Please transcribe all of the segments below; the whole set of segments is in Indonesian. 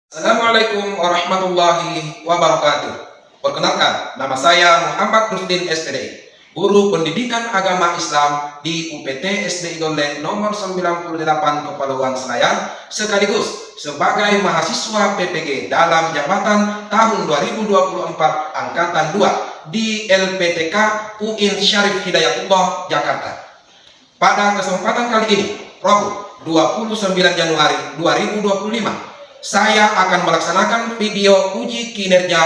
Assalamualaikum warahmatullahi wabarakatuh. Perkenalkan, nama saya Muhammad Rusdin SPD, Guru Pendidikan Agama Islam di UPT SD Igole nomor 98 Kepulauan Selayar, sekaligus sebagai mahasiswa PPG dalam jabatan tahun 2024 Angkatan 2 di LPTK UIN Syarif Hidayatullah, Jakarta. Pada kesempatan kali ini, Rabu 29 Januari 2025, saya akan melaksanakan video uji kinerja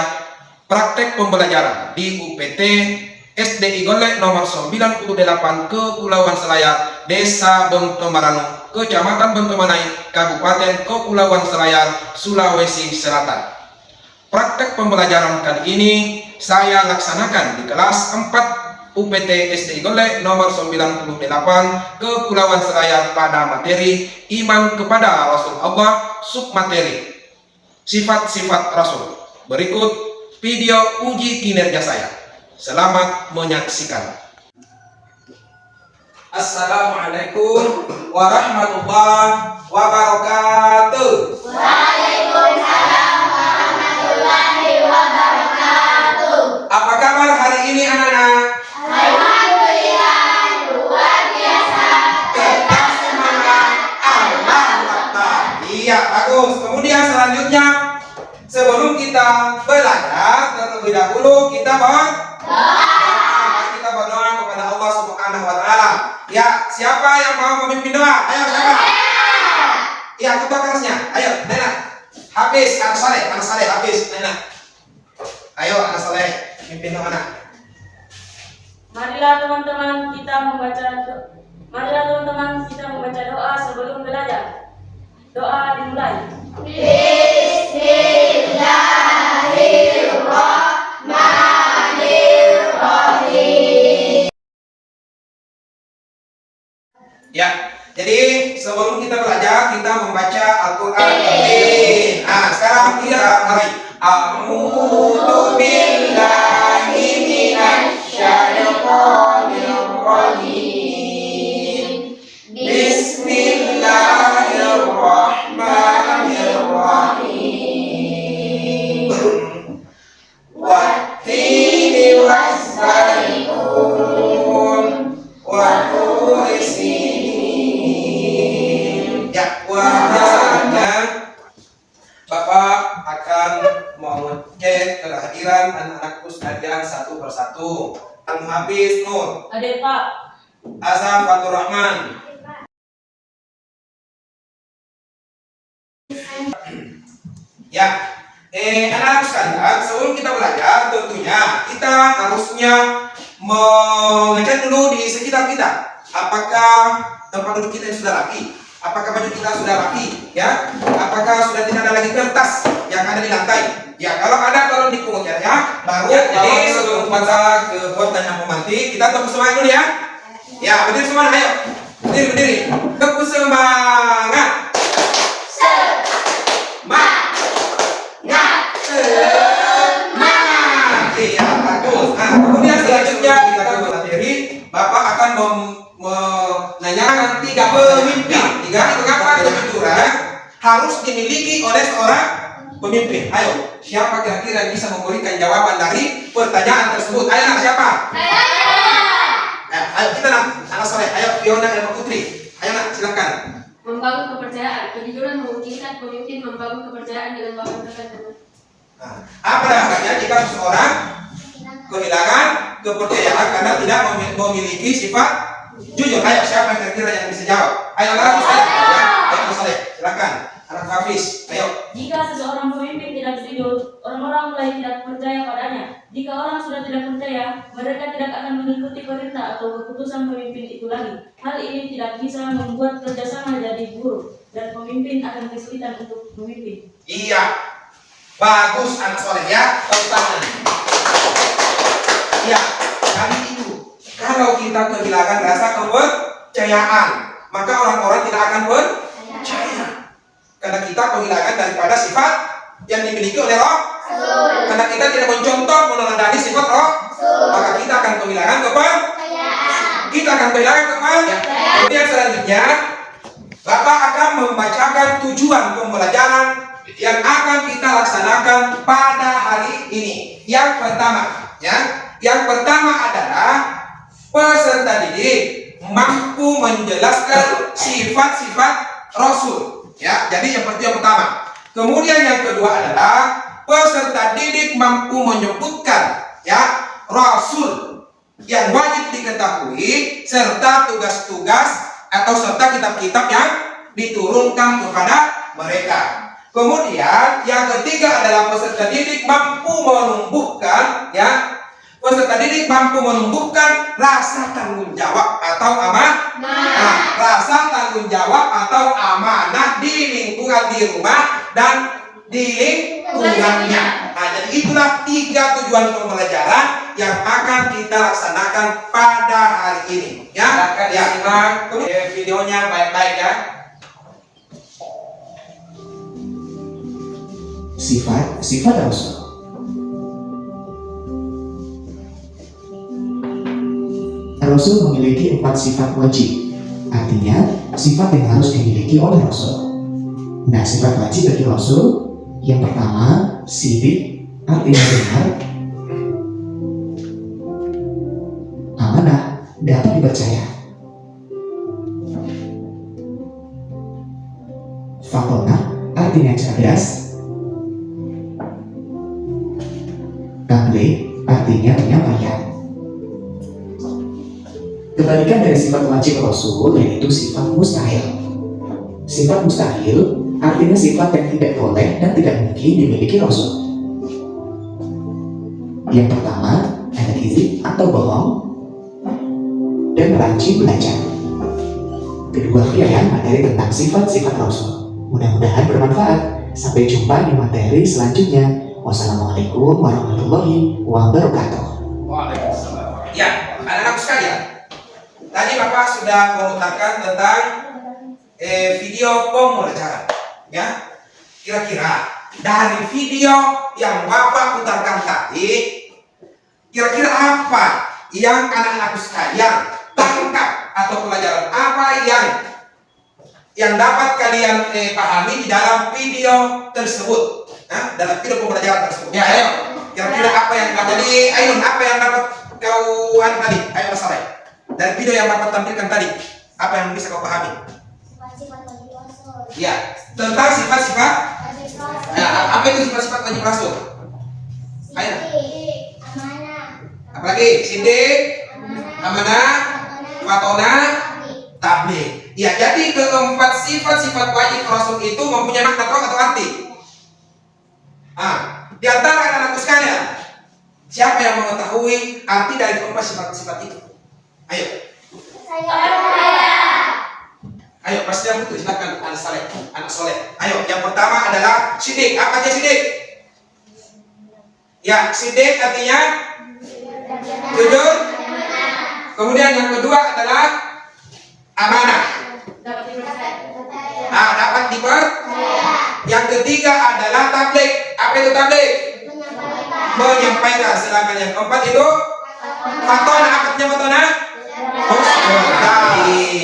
praktek pembelajaran di UPT SD Igole nomor 98 Kepulauan Selayar, Desa Bentomarano, Kecamatan Bentomanai, Kabupaten Kepulauan Selayar, Sulawesi Selatan. Praktek pembelajaran kali ini saya laksanakan di kelas 4 UPT SD Igole nomor 98 Kepulauan Selayar pada materi iman kepada Rasul Allah, submateri sifat-sifat Rasul. Berikut video uji kinerja saya. Selamat menyaksikan. Assalamualaikum warahmatullahi wabarakatuh. Waalaikumsalam warahmatullahi wabarakatuh. Apa kabar hari ini anak-anak? Alhamdulillah, luar biasa. Tetap semangat, Allah Akbar. Iya, bagus. Kemudian selanjutnya, sebelum kita belajar, terlebih dahulu kita kita berdoa kepada Allah Subhanahu wa Ta'ala. Ya, siapa yang mau memimpin doa? Ayo, siapa? Iya, ketua kelasnya. Ayo, Nena. Hafiz, anak Saleh, Hafiz, Nena. Ayo, anak Saleh, pimpin doa anak. Marilah teman-teman kita membaca doa sebelum belajar. Doa dimulai. Bismillahirrahmanirrahim. Ya, jadi sebelum kita belajar, kita membaca Al-Quran. Nah, sekarang kita mulai. A'udzu billahi minasyaitonir rajim. Bismillahirrahmanirrahim. Wattini waszaitun wa turi sinin. Ya, biasanya Bapak akan mengecek kehadiran anak-anak Ustadzian satu persatu. Habis Nur, Adik Pak. Azam Fatur Rahman. Ya, anak-anak sekalian, sebelum kita belajar, tentunya kita harusnya mengecek dulu di sekitar kita. Apakah tempat duduk kita sudah rapi? Apakah baju kita sudah rapi? Ya, apakah sudah tidak ada lagi kertas yang ada di lantai? Ya, kalau ada tolong dipungut ya. Baru jadi sebelum kita ke pertanyaan pemantik, kita tepuk semangat dulu ya. Ya, berdiri semua, ayo. Berdiri. Tepuk semangat. Iya, bagus. Nah, kemudian selanjutnya kita ke materi. Bapak akan menanyakan 3 pemimpin. Mengapa kejujuran harus dimiliki oleh seorang pemimpin? Ayo, siapa kira-kira yang bisa memberikan jawaban dari pertanyaan tersebut? Ayo, nak, siapa? Ayo kita anak Soleh. Ayo, Fiona dan Putri. Ayo, nak, silakan. Membangun kepercayaan. Kejujuran memungkinkan pemimpin membangun kepercayaan dengan bahkan teman-teman. Nah, apa dampaknya jika seseorang kehilangan kepercayaan karena tidak memiliki sifat jujur? Ayo, siapa kira-kira yang bisa jawab? Ayo, anak Soleh, silakan. Anak Hafiz, ayo. Jika seseorang pemimpin tidak jujur, orang-orang mulai tidak percaya padanya. Jika orang sudah tidak percaya, mereka tidak akan mengikuti perintah atau keputusan pemimpin itu lagi. Hal ini tidak bisa membuat kerjasama jadi buruk dan pemimpin akan kesulitan untuk memimpin. Iya, bagus anak Soleh ya. Tepuk tangan. Iya, kali itu kalau kita kehilangan rasa kepercayaan, maka orang-orang tidak akan percaya. Karena kita kehilangan daripada sifat yang dimiliki oleh Rasul. Karena kita tidak mencontoh meneladani sifat Rasul, maka kita akan kehilangan kepercayaan. Kemudian selanjutnya Bapak akan membacakan tujuan pembelajaran yang akan kita laksanakan pada hari ini. Yang pertama, yang pertama adalah peserta didik mampu menjelaskan sifat-sifat Rasul. Jadi yang pertama. Kemudian yang kedua adalah peserta didik mampu menyebutkan Rasul yang wajib diketahui serta tugas-tugas atau serta kitab-kitab yang diturunkan kepada mereka. Kemudian yang ketiga adalah peserta didik mampu menumbuhkan rasa tanggung jawab atau rasa tanggung jawab atau amanah di lingkungan di rumah dan di lingkungannya. Jadi itulah 3 tujuan pembelajaran yang akan kita laksanakan pada hari ini. Simak videonya baik-baik ya. Sifat Rasul. Rasul memiliki 4 sifat wajib, artinya sifat yang harus dimiliki oleh Rasul. Nah, sifat wajib bagi Rasul yang pertama, sidik, artinya benar, amanah, dapat dipercaya. Fatona, artinya cerdas. Tabligh, artinya penyampaian. Kebalikan dari sifat wajib Rasul yaitu sifat mustahil. Sifat mustahil artinya sifat yang tidak boleh dan tidak mungkin dimiliki Rasul. Yang pertama, ada kizib atau bohong dan rajin belajar. Kedua, materi tentang sifat-sifat Rasul. Mudah-mudahan bermanfaat. Sampai jumpa di materi selanjutnya. Wassalamualaikum warahmatullahi wabarakatuh. Waalaikumsalam. Ya, anak-anak sekalian, tadi Bapak sudah memutarkan tentang video pembelajaran. Kira-kira dari video yang Bapak putarkan tadi, kira-kira apa yang anak-anak sekalian tangkap atau pelajaran apa yang dapat kalian pahami di dalam video tersebut? Dalam video pembelajaran tersebut. Ayo. Kira-kira apa yang jadi Ainun, apa yang dapat kau tadi? Ayo Mas Saleh. Dari video yang Bapak tampilkan tadi, apa yang bisa kau pahami? Sifat-sifat wajib Rasul. Ya, tentang sifat-sifat. Apa itu sifat-sifat wajib Rasul? Ayo. Sidik, amanah. Apalagi? Sidik, amanah, fatona, tabligh. Ya, jadi keempat sifat-sifat wajib Rasul itu mempunyai makna atau arti. Di antara anak-anakku sekalian, siapa yang mengetahui arti dari keempat sifat-sifat itu? Ayo. Ayo, pasti yang butuh, silakan anak soleh. Ayo, yang pertama adalah sidik. Apa aja sidik? Ya, sidik artinya jujur. Kemudian yang kedua adalah amanah. Dapat dipercaya. Yang ketiga adalah tabligh. Apa itu tabligh? Menyampaikan. Sedangkan yang keempat itu fatona. Apa artinya fatona?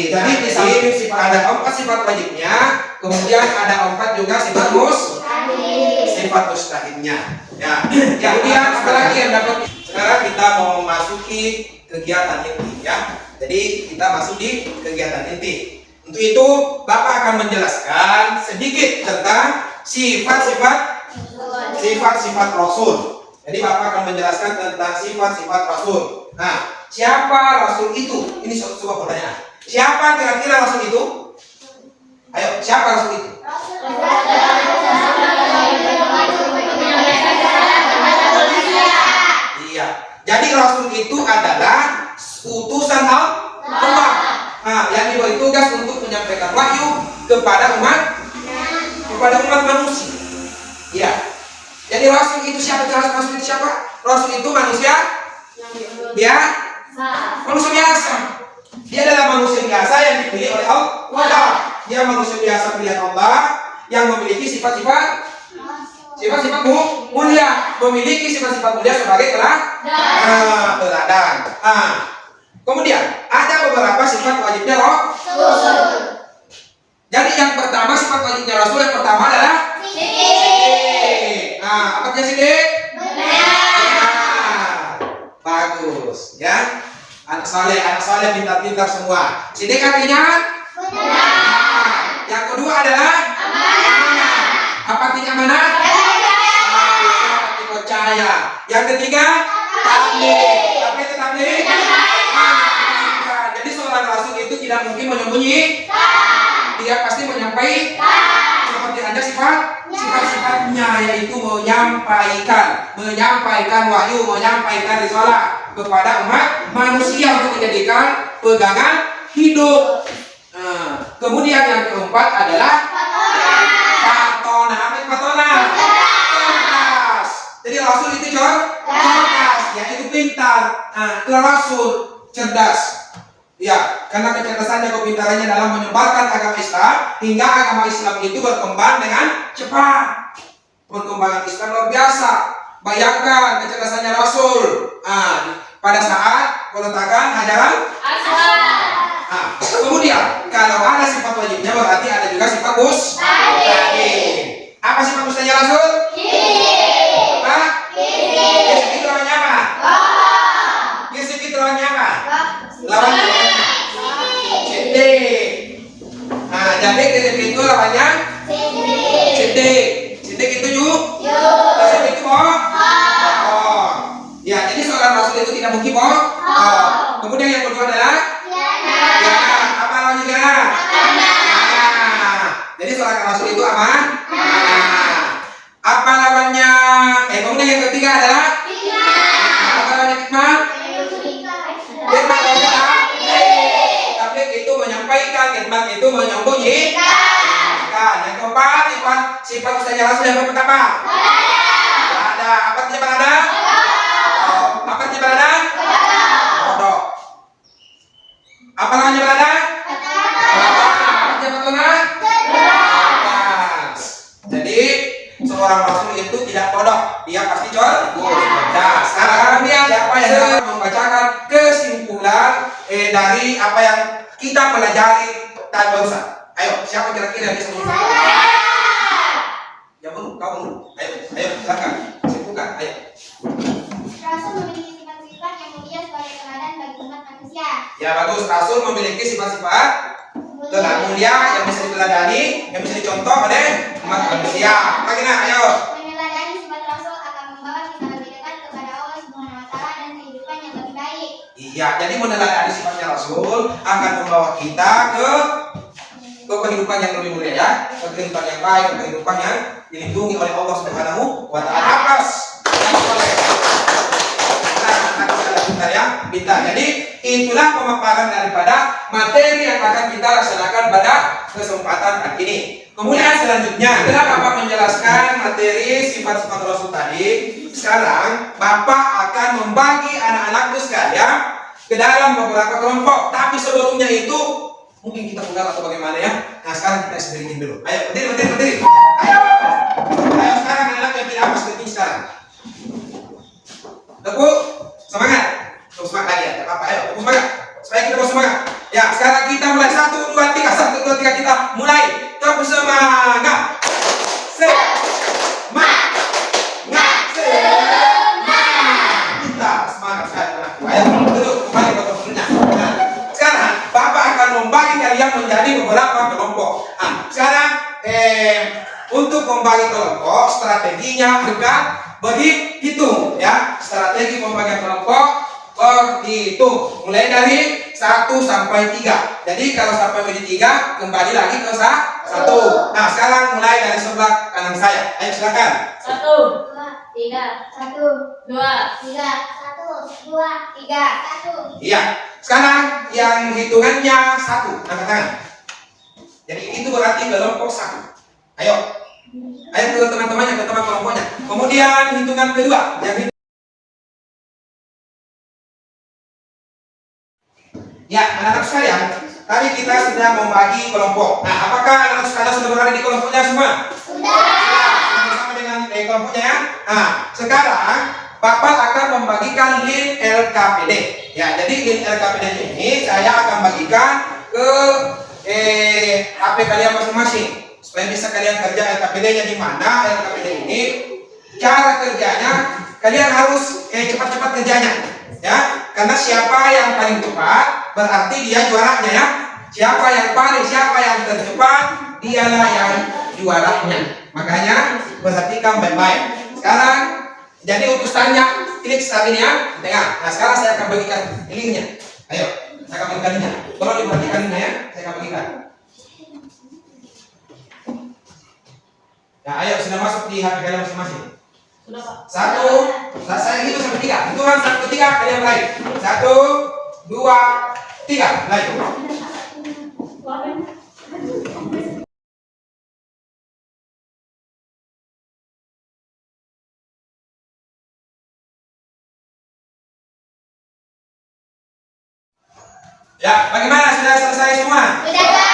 Jadi di sini ada 4 sifat wajibnya, kemudian ada 4 juga sifat mustahilnya. Kemudian apalagi yang dapat? Sekarang kita mau memasuki kegiatan inti Jadi kita masuk di kegiatan inti. Untuk itu Bapak akan menjelaskan sedikit tentang sifat-sifat Rasul. Jadi Bapak akan menjelaskan tentang sifat-sifat Rasul. Nah, siapa Rasul itu? Ini sebuah pertanyaan. Siapa kira-kira Rasul itu? Ayo, siapa Rasul itu? Iya. Jadi Rasul itu adalah utusan Allah. Yang diberi tugas untuk menyampaikan wahyu kepada umat manusia. Iya. Jadi Rasul itu siapa? Rasul itu siapa? Rasul itu manusia manusia biasa. Dia adalah manusia biasa yang dipilih oleh Allah. Dia manusia biasa pilihan Allah yang memiliki sifat-sifat mulia, memiliki sifat-sifat mulia sebagai teladan. Kemudian ada beberapa sifat wajibnya Rasul. Jadi yang pertama sifat wajibnya Rasul yang pertama adalah Apa dia Sidik? Benar. Bagus, ya. Anak saleh pintar-pintar semua. Sidik artinya? Benar. Yang kedua adalah? Amanah. Apa artinya amanah? Percaya. Yang ketiga? Tabligh. Apa itu tabligh? Jadi seorang rasul itu tidak mungkin menyembunyi. Dia pasti menyampaikan. Seperti ada sifat-sifatnya, yaitu menyampaikan wahyu, menyampaikan risalah kepada umat manusia untuk dijadikan pegangan hidup. Kemudian yang keempat adalah fatona. Apa itu fatona? Cerdas. Jadi rasul itu cerdas, yaitu pintar. Itulah rasul cerdas. Ya, karena kecerdasannya, kepintarannya dalam menyebarkan agama Islam hingga agama Islam itu berkembang dengan cepat. Perkembangan Islam luar biasa. Bayangkan kecerdasannya Rasul. Pada saat peletakan hajaran aswad. Kemudian kalau ada sifat wajibnya berarti ada juga sifat mustahil. Apa sifat mustahilnya Rasul? Apa? Yesus itu lawannya apa? Yesus itu lawannya apa? Lawannya Sidik. Jadi Sidik itu lawannya Sidik. Sidik itu Sidik itu bohong. Ya, jadi seorang rasul itu tidak mungkin bohong. Kemudian yang kedua adalah apa lawannya khianat? Jadi seorang rasul itu aman. Apa lawannya? Kemudian yang ketiga adalah apa lawannya hikmah? Hikmah lawannya tabligh itu menyampaikan, hikmah itu menyembunyikan. Yang keempat sifat ustaznya rasul yang pertama ada. Apa artinya berada? Apa artinya berada? Bodoh. Apa namanya berada? Apa artinya fatona? Cerdas. Jadi seorang rasul itu tidak bodoh, dia pasti cerdas. Sekarang dia siapa yang dapat membacakan kesimpulan dari apa yang kita pelajari tadi barusan? Ayo, siapa kira-kira yang bisa menyimpulkan? Ya belum, kau belum. Ayo, silakan. Simpulkan, ayo. Rasul memiliki sifat-sifat yang mulia sebagai teladan bagi umat manusia. Ya bagus, Rasul memiliki sifat-sifat mulia yang bisa diteladani, yang bisa dicontoh oleh umat manusia. Lagi nak, ayo. Meneladani sifat Rasul akan membawa kita lebih dekat kepada Allah Subhanahu wa Ta'ala dan kehidupan yang lebih baik. Iya, jadi meneladani sifatnya Rasul akan membawa kita ke kehidupan yang lebih mulia, ya, ke kehidupan yang baik, ke kehidupan yang dilindungi oleh Allah Subhanahu wa Ta'ala. Atas pintar ya, pintar. Jadi itulah pemaparan daripada materi yang akan kita laksanakan pada kesempatan kali ini. Kemudian selanjutnya, setelah Bapak menjelaskan materi sifat-sifat Rasul tadi, sekarang Bapak akan membagi anak-anakku sekalian ke dalam beberapa kelompok. Tapi sebelumnya itu mungkin kita pegang atau bagaimana ya. Nah sekarang kita sendiriin dulu. Ayo berdiri. Ayo sekarang anak yang tidak apa seperti sekarang. Tepuk semangat. Tepuk semangat lagi ya. Tidak apa-apa. Ayo tepuk semangat. Supaya kita bersemangat. Ya sekarang kita mulai 1, 2, 3. 1, 2, 3 kita mulai. Tepuk semangat. Semangat. Kita semangat sekali anakku. Ayo duduk kembali ke tempatnya. Nah, sekarang Bapak akan membagi kalian menjadi beberapa kelompok. Sekarang untuk membagi kelompok strateginya agak berhitung ya. Strategi pembagian kelompok berhitung mulai dari 1 sampai 3. Jadi kalau sampai menjadi 3 kembali lagi ke 1. Nah sekarang mulai dari sebelah kanan saya. Ayo silakan. 1, 2, 3, 1, 2, 3, 1, 2, 3, 1. Iya. Sekarang yang hitungannya 1. Angkat tangan. Jadi itu berarti kelompok 1. Ayo ke teman-temannya, ke teman kelompoknya. Kemudian hitungan kedua. Ya, anak-anak sekalian, tadi kita sudah membagi kelompok. Nah, apakah anak-anak sekalian sudah berada di kelompoknya semua? Sudah bersama dengan kelompoknya ya. Nah, sekarang Bapak akan membagikan link LKPD. Ya, jadi link LKPD ini saya akan bagikan ke HP kalian masing-masing supaya bisa kalian kerja LKPD-nya di mana. LKPD ini cara kerjanya kalian harus cepat-cepat kerjanya, ya. Karena siapa yang paling cepat berarti dia juaranya, ya. Siapa yang tercepat dialah yang juaranya. Makanya perhatikan baik-baik. Sekarang jadi untuk tanya klik start ini, ya. Dengar. Nah sekarang saya akan bagikan linknya. Ayo, saya akan bagikan linknya. Tolong diperhatikan linknya, ya. Saya akan bagikan. Nah ayo sudah masuk di HP kalian masing-masing. Sudah Pak. Satu, saya hitung sampai tiga. Hitungan sampai tiga kalian mulai. 1, 2, 3, mulai. Ya, bagaimana? Sudah selesai semua? Sudah, Pak.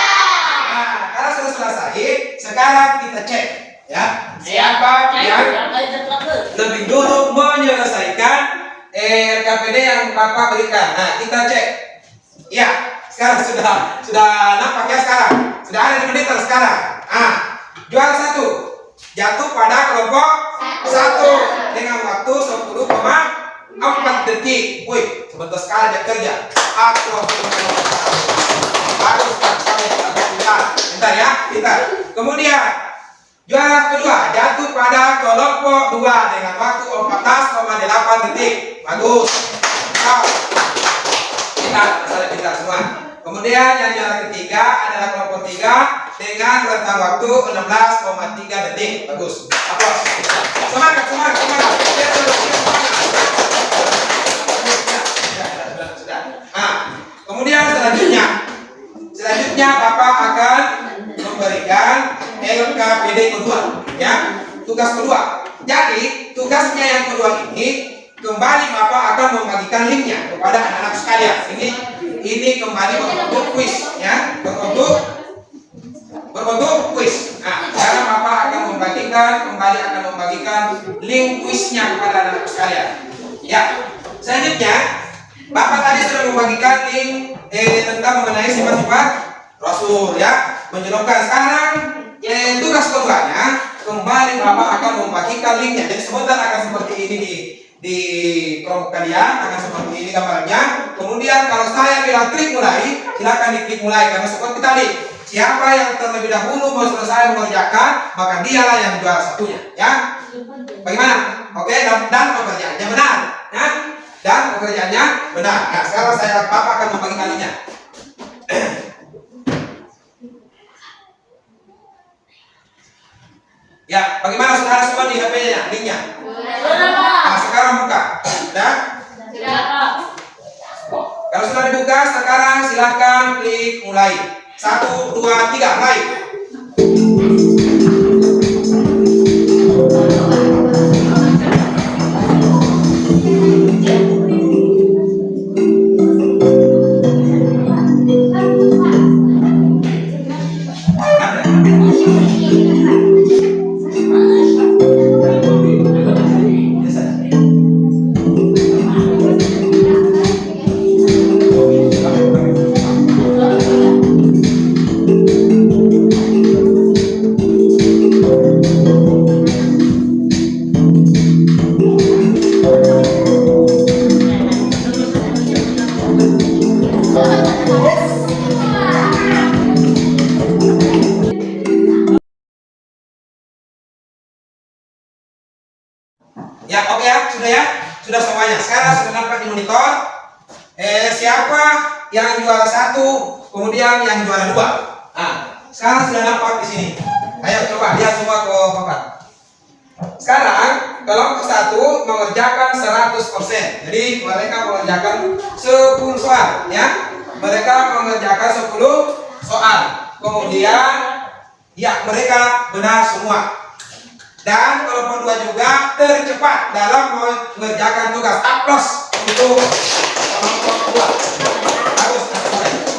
Nah, kalau sudah selesai, sekarang kita cek, ya. Siapa yang lebih dulu menyelesaikan RKPD yang Bapak berikan. Nah, kita cek. Ya, sekarang sudah nampak ya sekarang. Sudah ada di monitor sekarang. Ah, juara 1 jatuh pada kelompok 1 dengan waktu 10,4 detik. Wih, sebentar sekali dia kerja. Bagus sekali. Bentar ya, bentar. Kemudian juara kedua jatuh pada kelompok 2 dengan waktu 14,8 detik. Bagus. Kita semua. Kemudian yang juara ketiga adalah kelompok 3 dengan rentang waktu 16,3 detik. Bagus. Aplaus. Semangat. Sudah. Nah, kemudian selanjutnya Bapak akan memberikan LKPD kedua, ya. Tugas kedua. Jadi tugasnya yang kedua ini kembali Bapak akan membagikan linknya kepada anak-anak sekalian. Ini kembali berbentuk kuis, ya, berbentuk kuis. Nah, sekarang Bapak akan membagikan link kuisnya kepada anak-anak sekalian. Ya, selanjutnya Bapak tadi sudah membagikan link tentang mengenai sifat-sifat Rasul, ya, menjelaskan. Sekarang tugas keduanya kembali Bapak akan membagikan linknya. Jadi sebentar akan seperti ini di kelompok kalian, akan seperti ini gambarnya. Kemudian kalau saya bilang klik mulai, silakan diklik mulai karena seperti tadi. Siapa yang terlebih dahulu mau selesai mengerjakan, maka dialah yang juara satunya, ya. Bagaimana? Oke, dan pekerjaannya benar, ya. Dan pekerjaannya benar. Nah, sekarang Bapak akan membagikan linknya. Ya, bagaimana saudara semua di HP-nya, linknya? Nah, sekarang buka. Sudah? Sudah. Kalau sudah dibuka, sekarang silahkan klik mulai. 1, 2, 3, mulai. Ya, oke ya, sudah semuanya. Sekarang sudah nampak di monitor. Siapa yang juara 1, kemudian yang juara 2. Nah, sekarang sudah nampak di sini. Ayo coba lihat semua ke papan. Sekarang kelompok 1 mengerjakan 100%. Jadi mereka mengerjakan 10 soal, ya. Mereka mengerjakan 10 soal. Kemudian ya, mereka benar semua. Dan kelompok 2 juga tercepat dalam mengerjakan tugas. Aplaus untuk kelompok 2.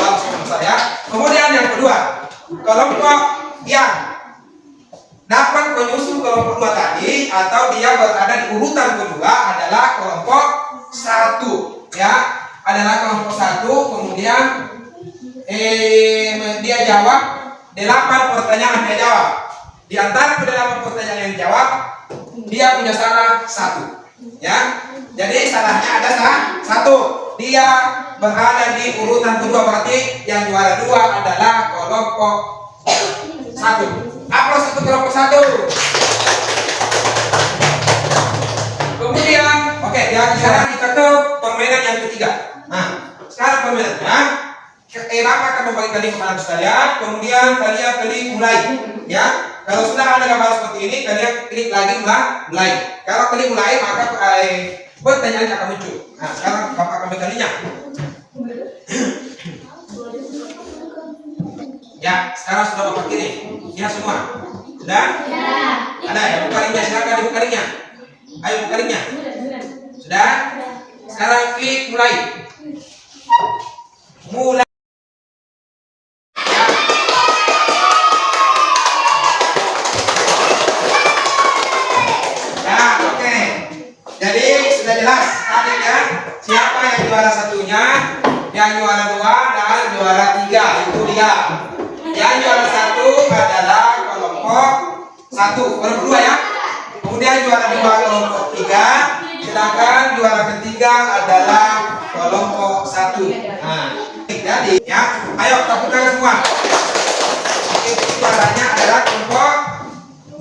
Bagus, ya. Kemudian yang kedua, kelompok yang dapat menyusul kelompok 2 tadi atau dia berada di urutan kedua adalah kelompok 1, ya. Adalah kelompok 1, kemudian dia jawab 8 pertanyaan dia jawab. Di antara kedelapan pertanyaan yang dijawab, dia punya salah satu. Ya, jadi salahnya ada satu. Dia berada di urutan kedua, berarti yang juara 2 adalah kelompok 1. Aplaus untuk kelompok 1. Kemudian, oke, sekarang kita ke permainan yang ketiga. Nah, sekarang permainannya, Bapak akan membagi kalian kepada sekalian, kemudian kalian klik mulai. Ya, kalau sudah ada gambar seperti ini, kalian klik lagi mulai. Kalau klik mulai, maka pertanyaan akan muncul. Nah, sekarang Bapak akan berkalinya. Ya, sekarang sudah Bapak kiri. Ya semua. Sudah? Ya. Ada ya, bukarinya, silakan dibukarinya. Ayo bukarinya. Sudah? Sekarang klik mulai. Mulai. Jelas tadi ya, siapa yang juara satunya, yang juara 2 dan juara 3 itu dia. Yang juara 1 adalah kelompok 1, kelompok 2 ya. Kemudian juara 2 kelompok 3, sedangkan juara ketiga adalah kelompok 1. Nah, jadi ya, ayo tepuk tangan semua. Itu juaranya adalah kelompok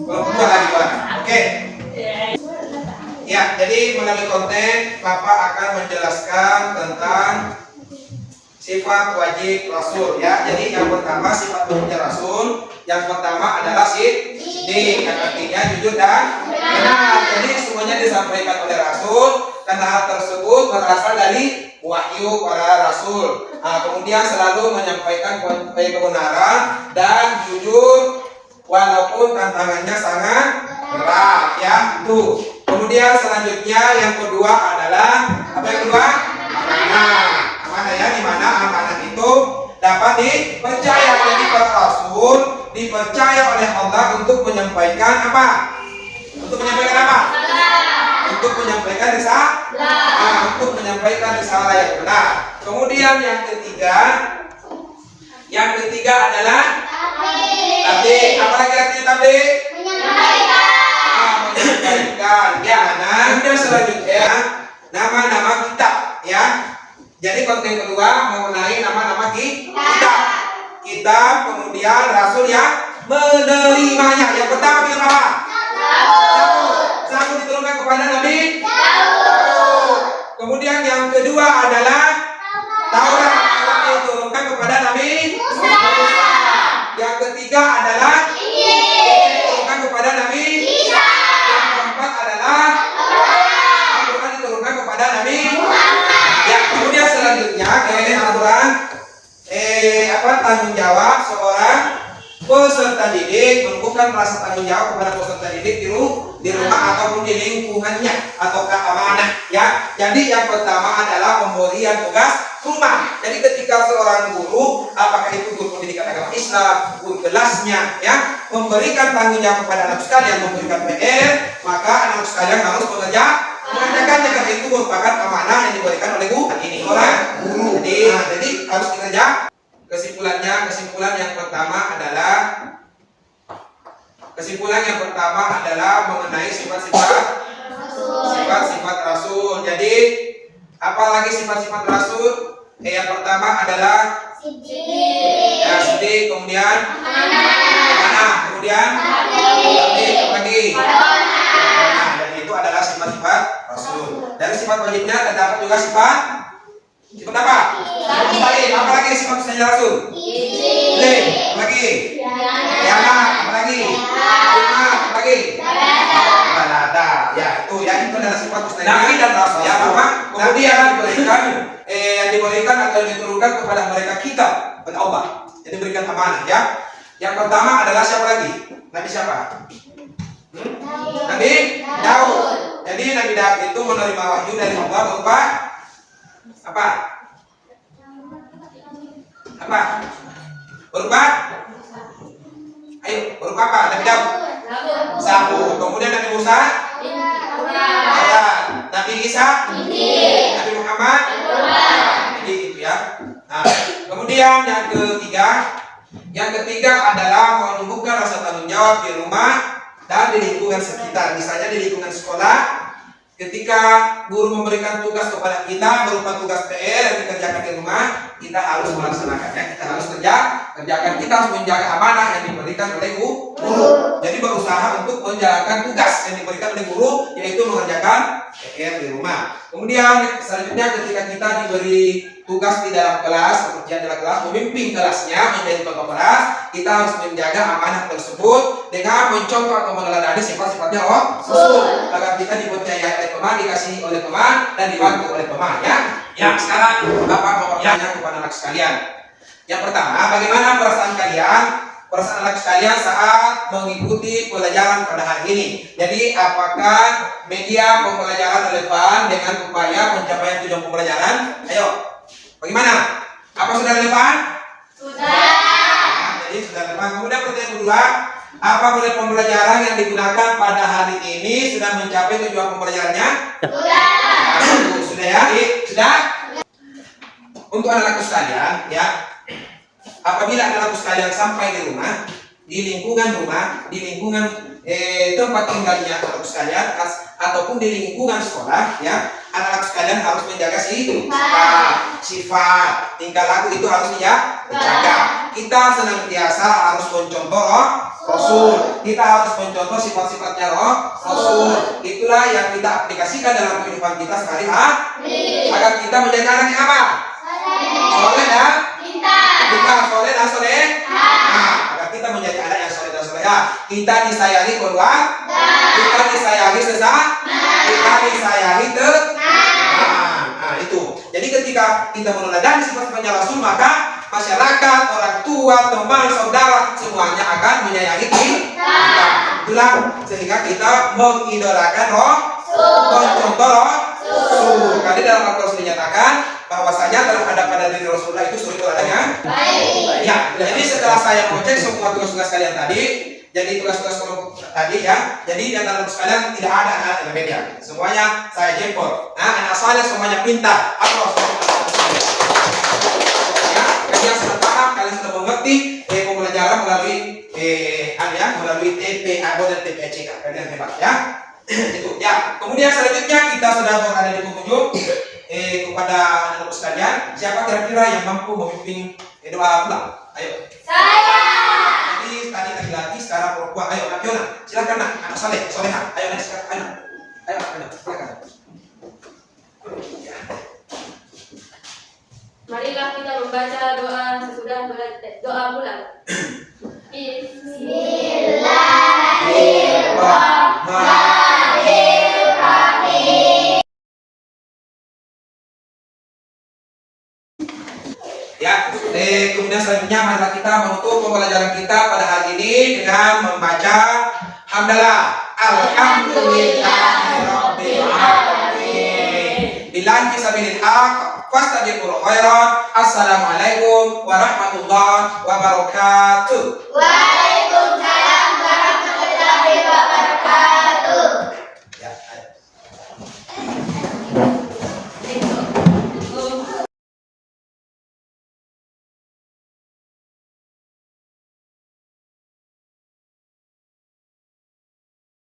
2 lagi juara. Oke. Ya, jadi melalui konten Bapak akan menjelaskan tentang sifat wajib Rasul ya. Jadi yang pertama sifat wajibnya Rasul, yang pertama adalah siddiq, yang artinya jujur dan benar. Jadi semuanya disampaikan oleh Rasul karena hal tersebut berasal dari wahyu para Rasul. Nah, kemudian selalu menyampaikan kebenaran dan jujur walaupun tantangannya sangat berat ya. Tuh. Kemudian selanjutnya yang kedua adalah apa yang kedua? Amanah. Amanah ya, di mana amanah itu dapat dipercaya. Jadi para Rasul dipercaya oleh Allah untuk menyampaikan apa? Untuk menyampaikan apa? Untuk menyampaikan risalah. Untuk menyampaikan risalah yang benar. Kemudian yang ketiga adalah tabligh. Apa lagi artinya tabligh? Menyampaikan. Ya, nah kemudian selanjutnya nama-nama kitab ya. Jadi konten kedua mengenai nama-nama kitab, kemudian Rasul yang menerimanya. Yang pertama film apa? Zabur diturunkan kepada Nabi Daud. Kemudian yang kedua adalah Taurat diturunkan kepada Nabi Musa. Yang ketiga adalah diturunkan kepada Nabi Isa. Yang keempat adalah Al-Quran diturunkan kepada Nabi Muhammad. Ya, kemudian selanjutnya aturan tanggung jawab seorang peserta didik, bukan merasa tanggung jawab kepada peserta didik di rumah ataupun di lingkungannya atau keamanan ya. Jadi yang pertama adalah pemberian tugas rumah. Jadi ketika seorang guru, apakah itu guru pendidikan agama Islam, guru kelasnya ya, memberikan tanggung jawab kepada anak sekalian, memberikan PR, maka anak sekalian harus mengerjakannya karena itu merupakan amanah yang diberikan oleh guru. Jadi harus dikerja. Kesimpulan yang pertama adalah mengenai sifat-sifat Rasul. Jadi apalagi sifat-sifat Rasul? Yang pertama adalah siddiq, kemudian amanah, kemudian lagi. Nah, dan itu adalah sifat-sifat Rasul. Dari sifat wajibnya terdapat juga sifat apa? Apalagi sifat kesayangan Rasul? Apalagi? Apalagi? Apalagi? Balada. Ya, itu adalah sifat kesayangan Nabi dan Rasul. Ya, Bapak. Kemudian diberikan atau diturunkan kepada mereka kitab oleh Allah. Jadi diberikan amanah ya. Yang pertama adalah siapa lagi? Nabi siapa? Nabi Daud. Jadi Nabi Daud itu menerima wahyu dari Allah berupa apa? Berupa apa? Nabi Daud? Zabur. Kemudian Nabi Musa? Taurat. Nabi Isa? Nabi Muhammad? Jadi itu ya. Nah, kemudian yang ketiga Yang ketiga adalah menumbuhkan rasa tanggung jawab di rumah dan di lingkungan sekitar. Misalnya di lingkungan sekolah, ketika guru memberikan tugas kepada kita berupa tugas PR yang dikerjakan di rumah, kita harus melaksanakannya. Kita harus kerjakan. Kita harus menjaga amanah yang diberikan oleh guru. Jadi berusaha untuk menjalankan tugas yang diberikan oleh guru, yaitu mengerjakan PR di rumah. Kemudian selanjutnya ketika kita diberi tugas di dalam kelas, pekerjaan di dalam kelas, memimpin kelasnya menjadi tokoh kelas, kita harus menjaga amanah tersebut dengan mencontoh atau meneladani sifat-sifatnya Rasul agar kita dipercayai oleh teman, dikasihi oleh teman, dan dibantu oleh teman. Ya, sekarang Bapak mau bertanya kepada anak sekalian. Yang pertama, bagaimana perasaan kalian? Perasaan anak sekalian saat mengikuti pelajaran pada hari ini. Jadi apakah media pembelajaran relevan dengan upaya pencapaian tujuan pembelajaran? Ayo, bagaimana? Apa sudah relevan? Sudah. Nah, jadi sudah relevan. Kemudian pertanyaan kedua, apa model pembelajaran yang digunakan pada hari ini sudah mencapai tujuan pembelajarannya? Sudah. Nah, sudah ya? Sudah? Untuk anak-anakku sekalian, ya. Apabila anak-anakku sekalian sampai di rumah, di lingkungan tempat tinggalnya anak-anakku sekalian, ataupun di lingkungan sekolah, ya, anak-anak sekalian harus menjaga sifat, tingkah laku itu harus dijaga. Kita senantiasa harus mencontoh Rasul. Kita harus mencontoh sifat-sifatnya Rasul. Itulah yang kita aplikasikan dalam kehidupan kita sehari-hari agar kita menjadi anak yang apa? Soleh dan kita soleh dan soleh. Nah, agar kita menjadi anak yang soleh dan soleha, kita disayangi keluarga, kita disayangi sesama, kita disayangi nah, itu. Jadi ketika kita meneladani sifat-sifatnya Rasul, maka masyarakat, orang tua, teman, saudara semuanya akan menyayangi kita. Itulah sehingga kita mengidolakan mencontoh Rasul. Karena dalam Al-Quran dinyatakan bahwasanya terhadap pada diri Rasulullah itu suri teladannya baik. Ya, jadi setelah saya mengecek semua tugas-tugas kalian tadi, jadi tugas-tugas kelompok tadi ya, jadi di antara sekalian tidak ada anak media. Semuanya saya jempol. Nah, anak saya semuanya pintar. Ya, kalian sudah paham, kalian sudah mengerti pembelajaran melalui melalui TPA dan TPCK. Kalian hebat ya. Itu ya. Kemudian selanjutnya kita sudah berada di penghujung. Kepada anak-anak sekalian, siapa kira-kira yang mampu memimpin doa pulang? Ayo. Saya. Jadi tadi laki-laki, sekarang perempuan. Ayo, Nak Yona, silakan Nak, anak soleha. Ayo, Nak, sekarang. Ayo, silakan. Marilah kita membaca doa sesudah doa pulang. Bismillahirrahmanirrahim. Ya, kemudian selanjutnya marilah kita menutup pembelajaran kita pada hari ini dengan membaca hamdalah alhamdulillahirabbil alamin. Billahi fisabilil haq fastabiqul khairat. Assalamualaikum warahmatullahi wabarakatuh.